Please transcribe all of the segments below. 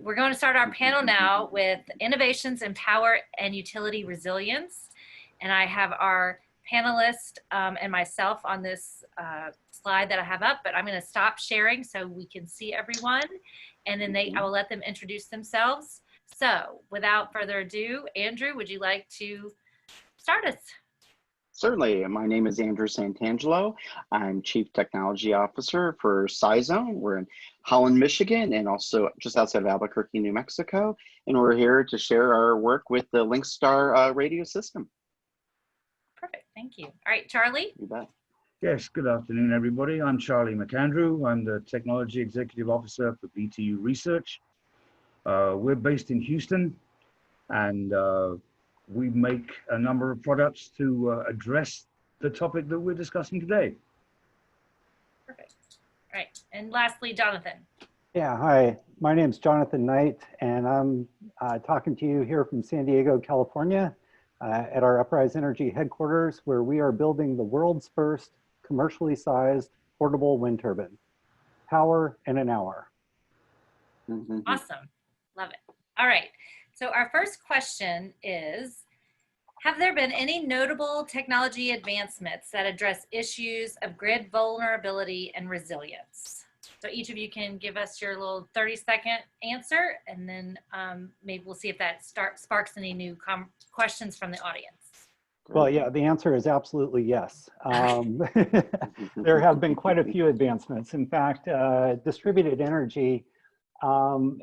We're going to start our panel now with innovations in power and utility resilience. And I have our panelists and myself on this slide that I have up, but I'm going to stop sharing so we can see everyone. And then I will let them introduce themselves. So without further ado, Andrew, would you like to start us? Certainly. My name is Andrew Santangelo. I'm Chief Technology Officer for SciZone. We're in Holland, Michigan, and also just outside of Albuquerque, New Mexico. And we're here to share our work with the LinkStar radio system. Perfect. Thank you. All right, Charlie. You bet. Yes, good afternoon, everybody. I'm Charlie McAndrew. I'm the Technology Executive Officer for BTU Research. We're based in Houston, and we make a number of products to address the topic that we're discussing today. Perfect. All right. And lastly, Jonathan. Yeah, hi. My name's Jonathan Knight, and I'm talking to you here from San Diego, California, at our Uprise Energy headquarters, where we are building the world's first commercially sized portable wind turbine. Power in an hour. Awesome. Love it. All right. So our first question is, have there been any notable technology advancements that address issues of grid vulnerability and resilience? So each of you can give us your little 30-second answer, and then maybe we'll see if that sparks any new questions from the audience. Well, yeah, the answer is absolutely yes. There have been quite a few advancements. In fact, distributed energy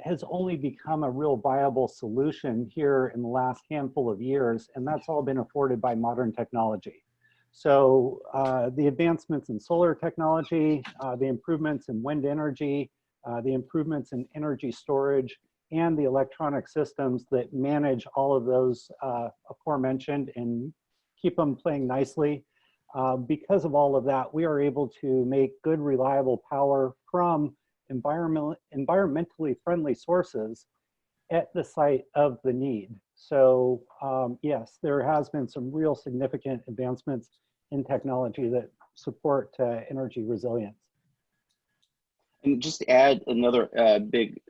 has only become a real viable solution here in the last handful of years, and that's all been afforded by modern technology. So the advancements in solar technology, the improvements in wind energy, the improvements in energy storage, and the electronic systems that manage all of those aforementioned and keep them playing nicely. Because of all of that, we are able to make good, reliable power from environmentally friendly sources at the site of the need. So yes, there has been some real significant advancements in technology that support energy resilience. And just to add, another big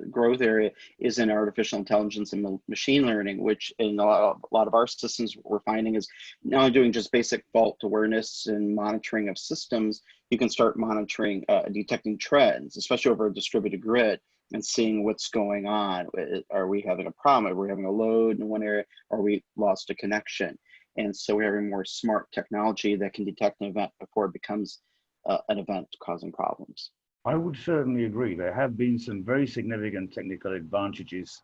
growth area is in artificial intelligence and machine learning, which in a lot of our systems we're finding is not only doing just basic fault awareness and monitoring of systems, you can start monitoring, detecting trends, especially over a distributed grid, and seeing what's going on. Are we having a problem? Are we having a load in one area? Are we lost a connection? And so we're having more smart technology that can detect an event before it becomes an event causing problems. I would certainly agree. There have been some very significant technical advantages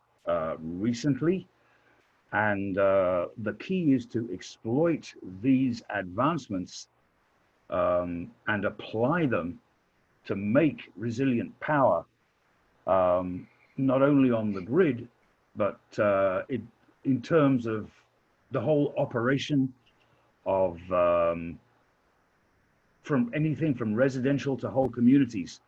recently, and the key is to exploit these advancements and apply them to make resilient power, not only on the grid, but in terms of the whole operation of from anything from residential to whole communities.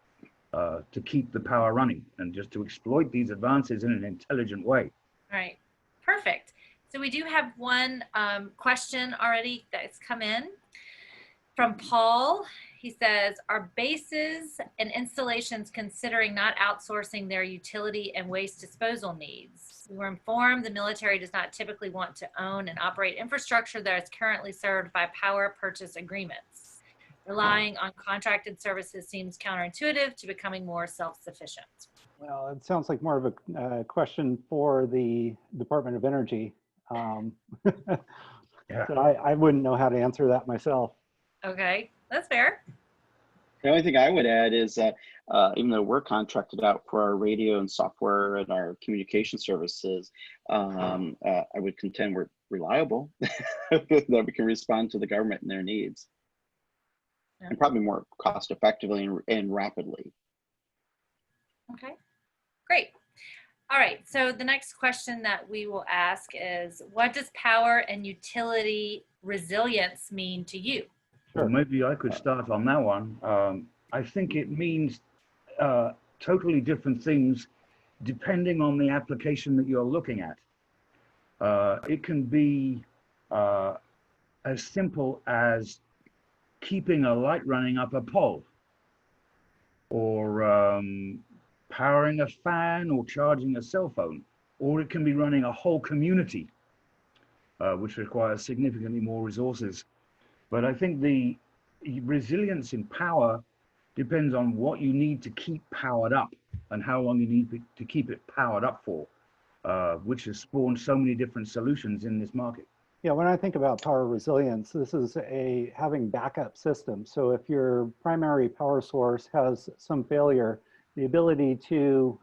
To keep the power running and just to exploit these advances in an intelligent way. All right, perfect. So we do have one question already that's come in from Paul. He says, are bases and installations considering not outsourcing their utility and waste disposal needs? We were informed the military does not typically want to own and operate infrastructure that is currently served by power purchase agreements. Relying on contracted services seems counterintuitive to becoming more self-sufficient. Well, it sounds like more of a question for the Department of Energy. Yeah. So I wouldn't know how to answer that myself. Okay, that's fair. The only thing I would add is that even though we're contracted out for our radio and software and our communication services, I would contend we're reliable, that we can respond to the government and their needs. Yeah. And probably more cost effectively and rapidly. Okay, great. All right, so the next question that we will ask is, what does power and utility resilience mean to you? Well, maybe I could start on that one. I think it means totally different things depending on the application that you're looking at. It can be as simple as keeping a light running up a pole, or powering a fan or charging a cell phone, or it can be running a whole community, which requires significantly more resources. But I think the resilience in power depends on what you need to keep powered up and how long you need to keep it powered up for, which has spawned so many different solutions in this market. Yeah, when I think about power resilience, this is having backup systems. So if your primary power source has some failure, the ability to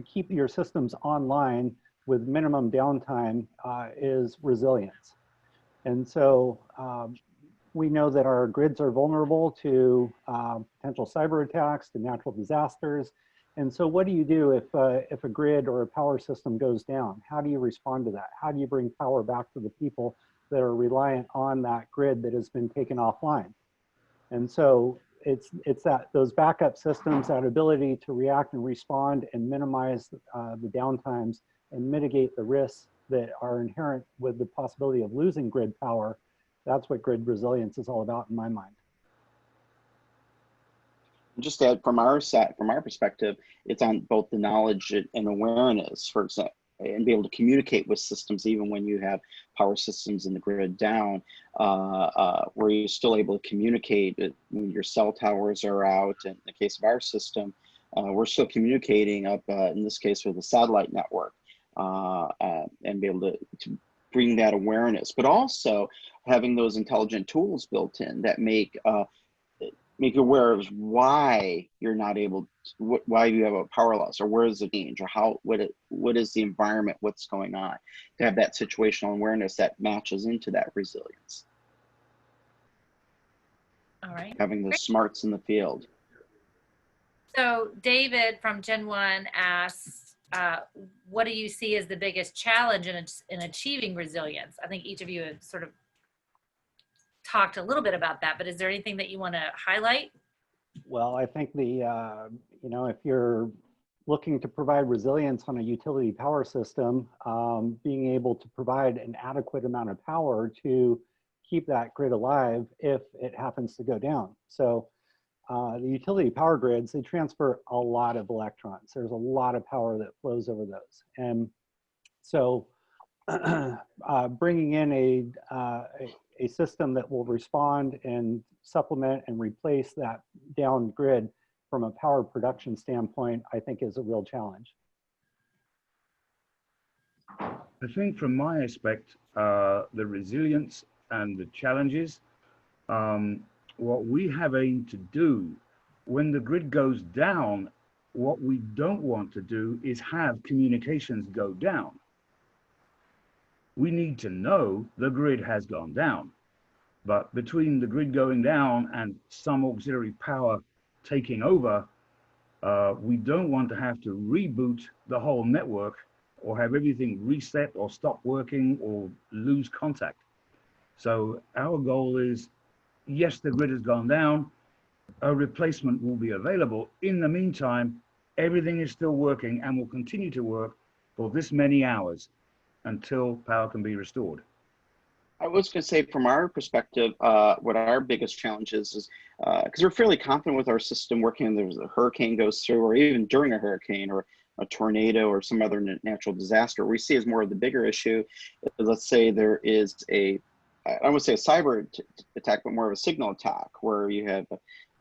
keep your systems online with minimum downtime is resilience. And so we know that our grids are vulnerable to potential cyber attacks, to natural disasters. And so what do you do if a grid or a power system goes down? How do you respond to that? How do you bring power back to the people that are reliant on that grid that has been taken offline? And so it's those backup systems, that ability to react and respond and minimize the downtimes and mitigate the risks that are inherent with the possibility of losing grid power. That's what grid resilience is all about in my mind. Just to add, from our perspective, it's on both the knowledge and awareness, for example, and be able to communicate with systems even when you have power systems in the grid down, where you're still able to communicate when your cell towers are out. In the case of our system, we're still communicating up, in this case, with a satellite network, and be able to bring that awareness, but also having those intelligent tools built in that make you aware of why you're not able to, why you have a power loss, or where is the change, or what is the environment, what's going on, to have that situational awareness that matches into that resilience. All right. Having the Great. smarts in the field. So David from Gen 1 asks, what do you see as the biggest challenge in achieving resilience? I think each of you have sort of talked a little bit about that, but is there anything that you want to highlight? Well, I think if you're looking to provide resilience on a utility power system, being able to provide an adequate amount of power to keep that grid alive if it happens to go down. So the utility power grids, they transfer a lot of electrons. There's a lot of power that flows over those. And so bringing in a system that will respond and supplement and replace that down grid from a power production standpoint, I think is a real challenge. I think from my aspect, the resilience and the challenges, what we have aimed to do when the grid goes down, what we don't want to do is have communications go down. We need to know the grid has gone down, but between the grid going down and some auxiliary power taking over, we don't want to have to reboot the whole network or have everything reset or stop working or lose contact. So our goal is, yes, the grid has gone down, a replacement will be available. In the meantime, everything is still working and will continue to work for this many hours until power can be restored. I was going to say, from our perspective, what our biggest challenge is because we're fairly confident with our system working, and there's a hurricane goes through, or even during a hurricane or a tornado or some other natural disaster, we see as more of the bigger issue. Let's say there is I don't want to say a cyber attack, but more of a signal attack, where you have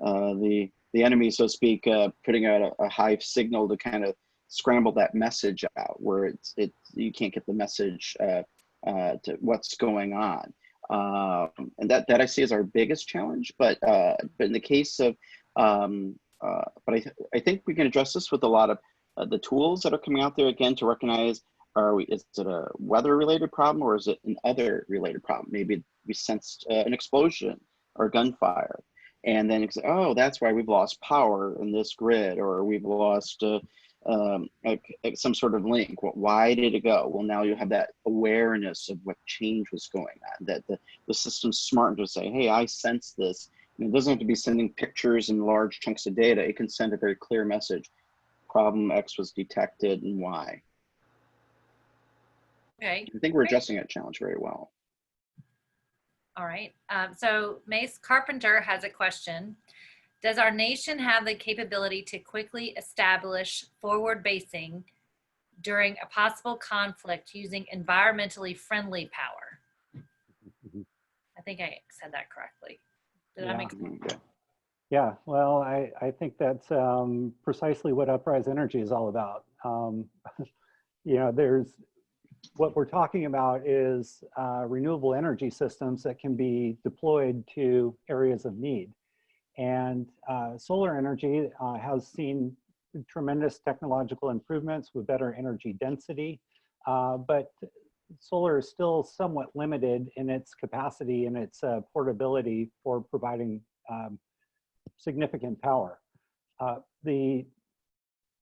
the enemy, so to speak, putting out a high signal to kind of scramble that message out, where you can't get the message to what's going on, and that I see as our biggest challenge. But in the case of, but I think we can address this with a lot of the tools that are coming out there, again, to recognize, is it a weather-related problem, or is it an other related problem? Maybe we sensed an explosion or gunfire, and then it's, oh, that's why we've lost power in this grid, or we've lost some sort of link. Well, why did it go? Well, now you have that awareness of what change was going on, that the system's smart to say, hey, I sense this. And it doesn't have to be sending pictures and large chunks of data. It can send a very clear message. Problem X was detected and why. Okay. I think we're addressing that challenge very well. All right. So Mace Carpenter has a question. Does our nation have the capability to quickly establish forward basing during a possible conflict using environmentally friendly power? I think I said that correctly. Did that make sense? Yeah, well, I think that's precisely what Uprise Energy is all about. You know, what we're talking about is renewable energy systems that can be deployed to areas of need. And solar energy has seen tremendous technological improvements with better energy density, but solar is still somewhat limited in its capacity and its portability for providing significant power. The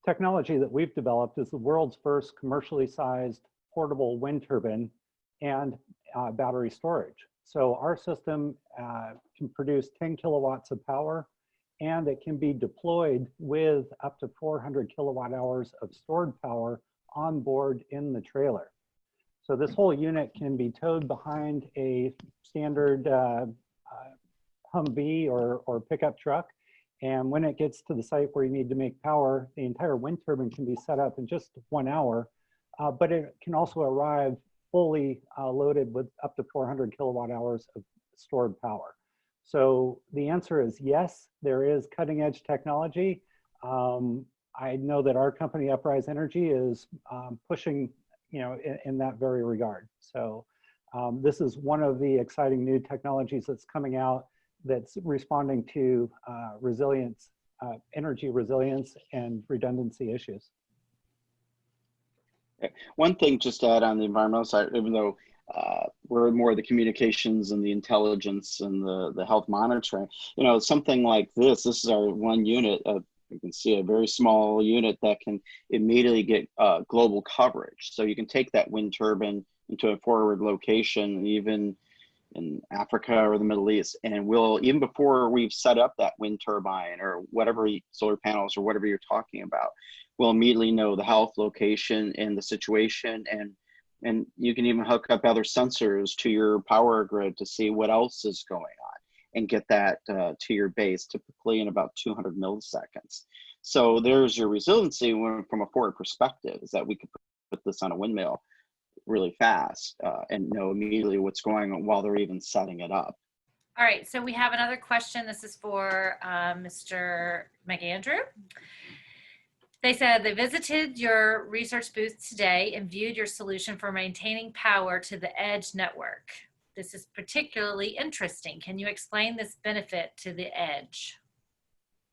technology that we've developed is the world's first commercially sized portable wind turbine and battery storage. So our system can produce 10 kilowatts of power, and it can be deployed with up to 400 kilowatt hours of stored power on board in the trailer. So this whole unit can be towed behind a standard Humvee or pickup truck. And when it gets to the site where you need to make power, the entire wind turbine can be set up in just 1 hour, but it can also arrive fully loaded with up to 400 kilowatt hours of stored power. So the answer is yes, there is cutting edge technology. I know that our company, Uprise Energy, is pushing, you know, in that very regard. So this is one of the exciting new technologies that's coming out that's responding to resilience, energy resilience and redundancy issues. One thing just to add on the environmental side, even though we're more the communications and the intelligence and the health monitoring, you know, something like this is our one unit. You can see a very small unit that can immediately get global coverage. So you can take that wind turbine into a forward location, even in Africa or the Middle East, and we'll, even before we've set up that wind turbine or whatever solar panels or whatever you're talking about, we'll immediately know the health, location, and the situation, and you can even hook up other sensors to your power grid to see what else is going on and get that to your base, typically in about 200 milliseconds. So there's your resiliency from a forward perspective, is that we could put this on a windmill really fast and know immediately what's going on while they're even setting it up. All right, so we have another question. This is for Mr. McAndrew. They said they visited your research booth today and viewed your solution for maintaining power to the edge network. This is particularly interesting. Can you explain this benefit to the edge?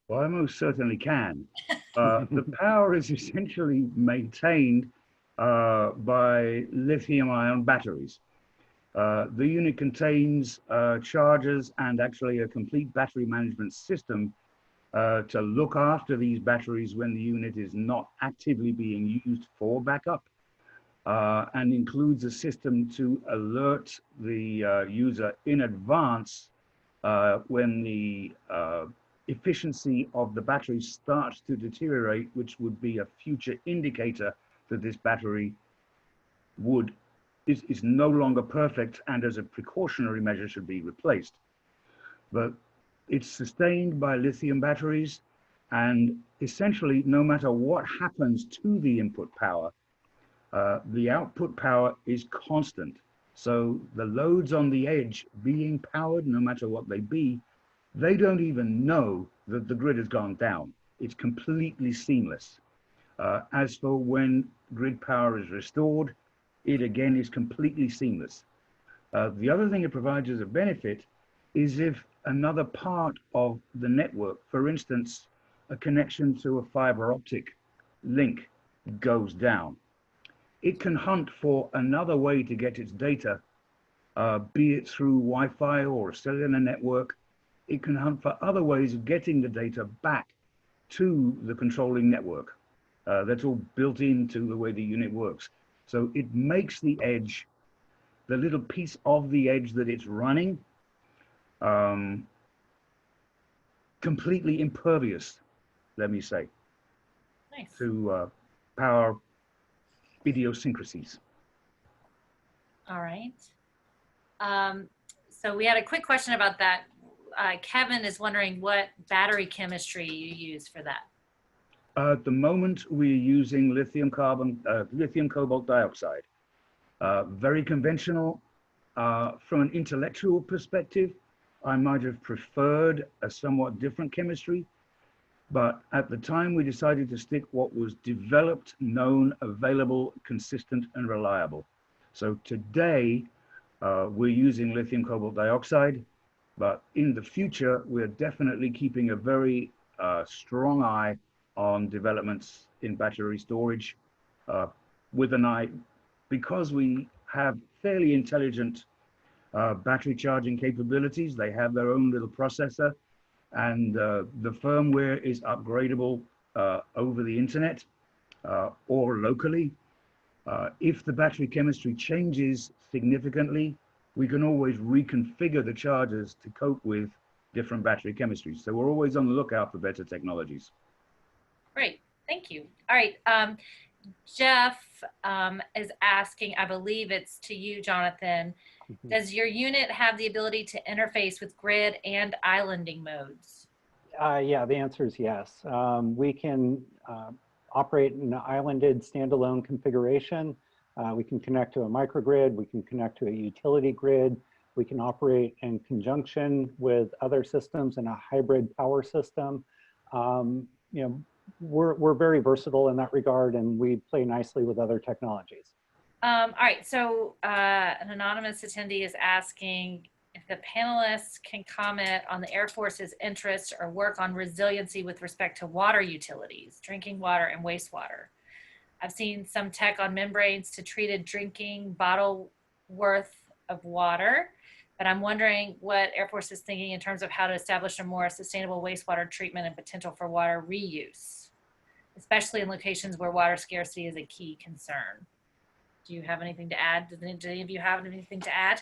Well, I most certainly can. The power is essentially maintained by lithium-ion batteries. The unit contains chargers and actually a complete battery management system to look after these batteries when the unit is not actively being used for backup, and includes a system to alert the user in advance when the efficiency of the battery starts to deteriorate, which would be a future indicator that this battery is no longer perfect and as a precautionary measure should be replaced. But it's sustained by lithium batteries, and essentially no matter what happens to the input power, the output power is constant. So the loads on the edge being powered, no matter what they be, they don't even know that the grid has gone down. It's completely seamless. As for when grid power is restored, it again is completely seamless. The other thing it provides as a benefit is if another part of the network, for instance, a connection to a fiber optic link goes down, it can hunt for another way to get its data, be it through Wi-Fi or a cellular network. It can hunt for other ways of getting the data back to the controlling network. That's all built into the way the unit works. So it makes the edge, the little piece of the edge that it's running, completely impervious, let me say, Nice. to power idiosyncrasies. All right. So we had a quick question about that. Kevin is wondering what battery chemistry you use for that. At the moment, we're using lithium cobalt dioxide. Very conventional. From an intellectual perspective, I might have preferred a somewhat different chemistry, but at the time we decided to stick what was developed, known, available, consistent, and reliable. So today, we're using lithium cobalt dioxide, but in the future, we're definitely keeping a very strong eye on developments in battery storage with an eye, because we have fairly intelligent battery charging capabilities. They have their own little processor, and the firmware is upgradable over the internet or locally. If the battery chemistry changes significantly, we can always reconfigure the chargers to cope with different battery chemistries. So we're always on the lookout for better technologies. Great, thank you. All right, Jeff is asking, I believe it's to you, Jonathan, does your unit have the ability to interface with grid and islanding modes? Yeah, the answer is yes. We can operate in an islanded standalone configuration. We can connect to a microgrid. We can connect to a utility grid. We can operate in conjunction with other systems in a hybrid power system. You know, we're very versatile in that regard, and we play nicely with other technologies. All right, so an anonymous attendee is asking if the panelists can comment on the Air Force's interest or work on resiliency with respect to water utilities, drinking water and wastewater. I've seen some tech on membranes to treated drinking bottle worth of water, but I'm wondering what Air Force is thinking in terms of how to establish a more sustainable wastewater treatment and potential for water reuse, especially in locations where water scarcity is a key concern. Do you have anything to add? Do any of you have anything to add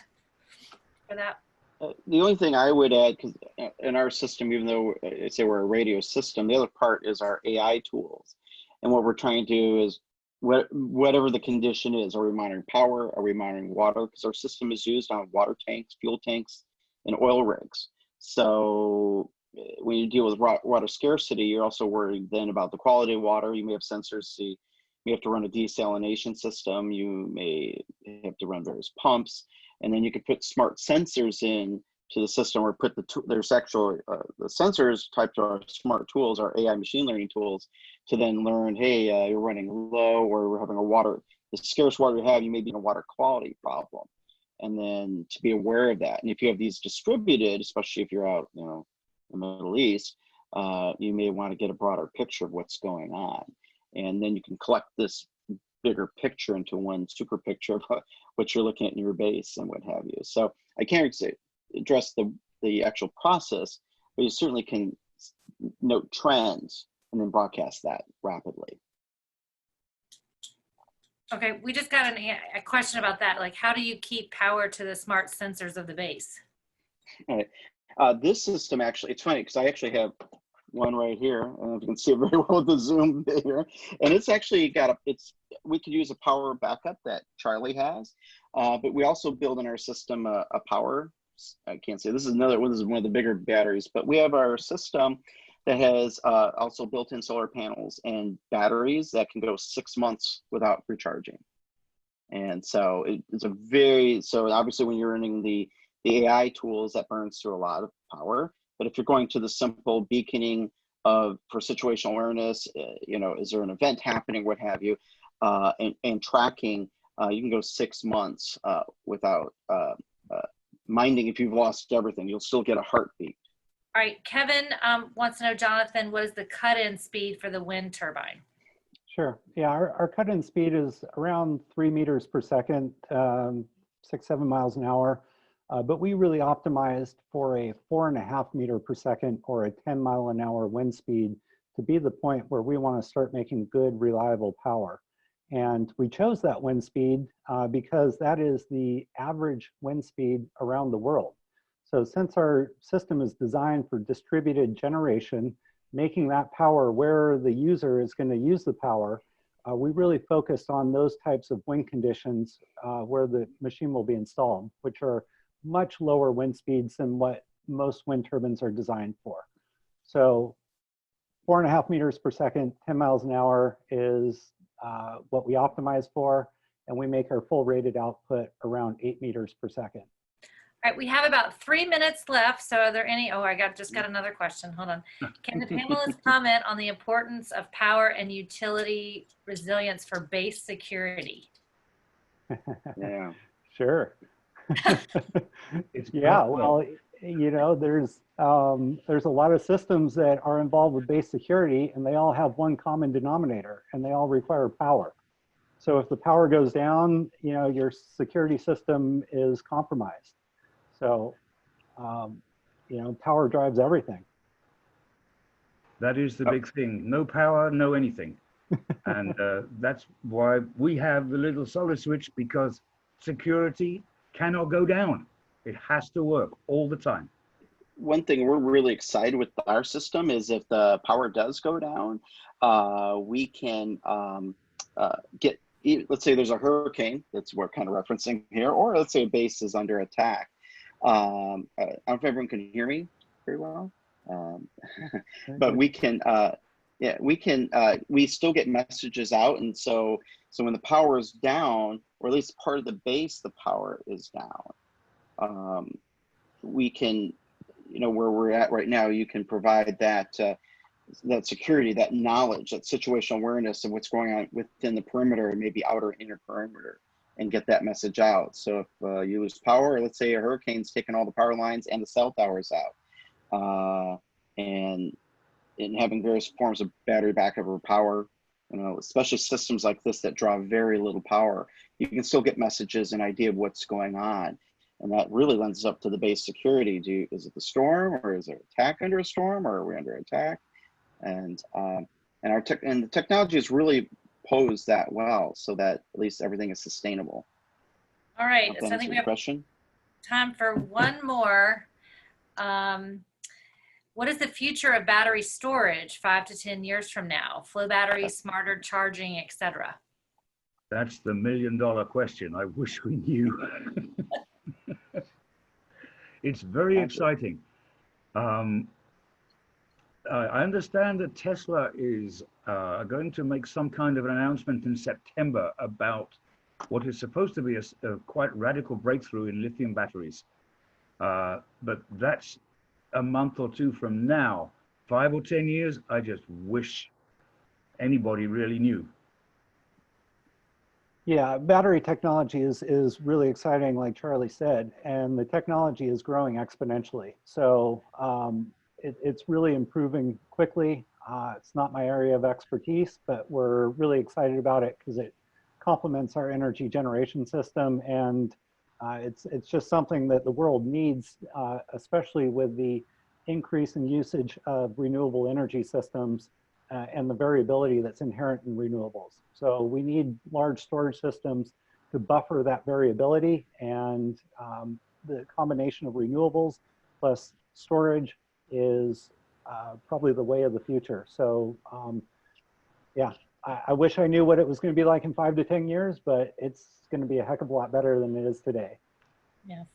for that? The only thing I would add, because in our system, even though I say we're a radio system, the other part is our AI tools. And what we're trying to do is whatever the condition is, are we monitoring power? Are we monitoring water? Because our system is used on water tanks, fuel tanks, and oil rigs. So when you deal with water scarcity, you're also worried then about the quality of water. You may have sensors, you may have to run a desalination system. You may have to run various pumps. And then you could put smart sensors in to the system, or put there's actually the sensors typed to our smart tools, our AI machine learning tools, to then learn, hey, you're running low, or we're having the scarce water you have, you may be in a water quality problem. And then to be aware of that. And if you have these distributed, especially if you're out, you know, in the Middle East, you may want to get a broader picture of what's going on. And then you can collect this bigger picture into one super picture of what you're looking at in your base and what have you. So I can't address the actual process, but you certainly can note trends and then broadcast that rapidly. Okay, we just got a question about that. Like, how do you keep power to the smart sensors of the base? All right. This system actually, it's funny because I actually have one right here. I don't know if you can see it very well with the zoom here. And it's actually we could use a power backup that Charlie has, but we also build in our system a power, I can't say, this is one of the bigger batteries, but we have our system that has also built-in solar panels and batteries that can go 6 months without recharging. And so so obviously when you're running the AI tools, that burns through a lot of power. But if you're going to the simple beaconing for situational awareness, you know, is there an event happening, what have you, and tracking, you can go 6 months without minding if you've lost everything. You'll still get a heartbeat. All right, Kevin wants to know, Jonathan, what is the cut-in speed for the wind turbine? Sure. Yeah, our cut-in speed is around 3 meters per second, 6-7 miles an hour. But we really optimized for a 4.5 meter per second or a 10 mile an hour wind speed to be the point where we want to start making good, reliable power. And we chose that wind speed because that is the average wind speed around the world. So since our system is designed for distributed generation, making that power where the user is going to use the power, we really focused on those types of wind conditions where the machine will be installed, which are much lower wind speeds than what most wind turbines are designed for. So 4.5 meters per second, 10 miles an hour is what we optimize for, and we make our full rated output around 8 meters per second. All right, we have about 3 minutes left. So are there any, oh, just got another question. Hold on. Can the panelists comment on the importance of power and utility resilience for base security? Yeah. Sure. Yeah, well, you know, there's a lot of systems that are involved with base security, and they all have one common denominator, and they all require power. So if the power goes down, you know, your security system is compromised. So, you know, power drives everything. That is the big thing. No power, no anything. And that's why we have the little solar switch, because security cannot go down. It has to work all the time. One thing we're really excited with our system is if the power does go down, we can get, let's say there's a hurricane, that's what we're kind of referencing here, or let's say a base is under attack. I don't know if everyone can hear me very well, but we can, yeah, we still get messages out. And so when the power is down, or at least part of the base, the power is down, we can, you know, where we're at right now, you can provide that, that security, that knowledge, that situational awareness of what's going on within the perimeter and maybe outer inner perimeter, and get that message out. So if you lose power, or let's say a hurricane's taking all the power lines and the cell towers out, and having various forms of battery backup or power, you know, especially systems like this that draw very little power, you can still get messages and idea of what's going on. And that really lends up to the base security. Is it the storm, or is there attack under a storm, or are we under attack? And the technology has really posed that well, so that at least everything is sustainable. All right, so I think we have question. Time for one more. What is the future of battery storage 5 to 10 years from now? Flow batteries, smarter charging, etc. That's the $1 million question. I wish we knew. It's very exciting. I understand that Tesla is going to make some kind of an announcement in September about what is supposed to be a quite radical breakthrough in lithium batteries. But that's a month or two from now. 5 or 10 years, I just wish anybody really knew. Yeah, battery technology is really exciting, like Charlie said, and the technology is growing exponentially. So it's really improving quickly. It's not my area of expertise, but we're really excited about it because it complements our energy generation system, and it's just something that the world needs, especially with the increase in usage of renewable energy systems and the variability that's inherent in renewables. So we need large storage systems to buffer that variability, and the combination of renewables plus storage is probably the way of the future. So yeah, I wish I knew what it was going to be like in 5 to 10 years, but it's going to be a heck of a lot better than it is today. Yes.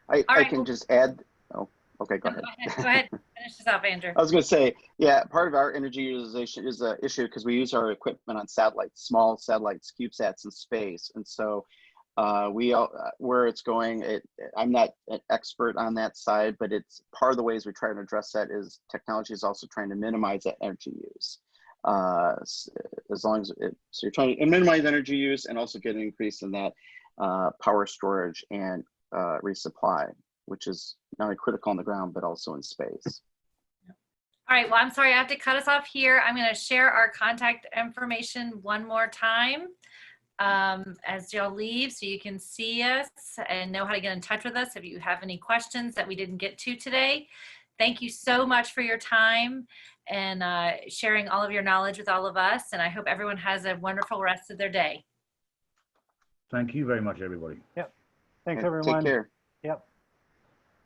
I can just add, oh, okay, go ahead. Go ahead, finish this up, Andrew. I was going to say, yeah, part of our energy utilization is an issue because we use our equipment on satellites, small satellites, CubeSats in space. And so where it's going, I'm not an expert on that side, but it's part of the ways we try to address that is technology is also trying to minimize that energy use. As long as so you're trying to minimize energy use and also get an increase in that power storage and resupply, which is not only critical on the ground, but also in space. All right, well, I'm sorry, I have to cut us off here. I'm going to share our contact information one more time as y'all leave, so you can see us and know how to get in touch with us if you have any questions that we didn't get to today. Thank you so much for your time and sharing all of your knowledge with all of us. And I hope everyone has a wonderful rest of their day. Thank you very much, everybody. Yep. Thanks, everyone. Take care. Yep.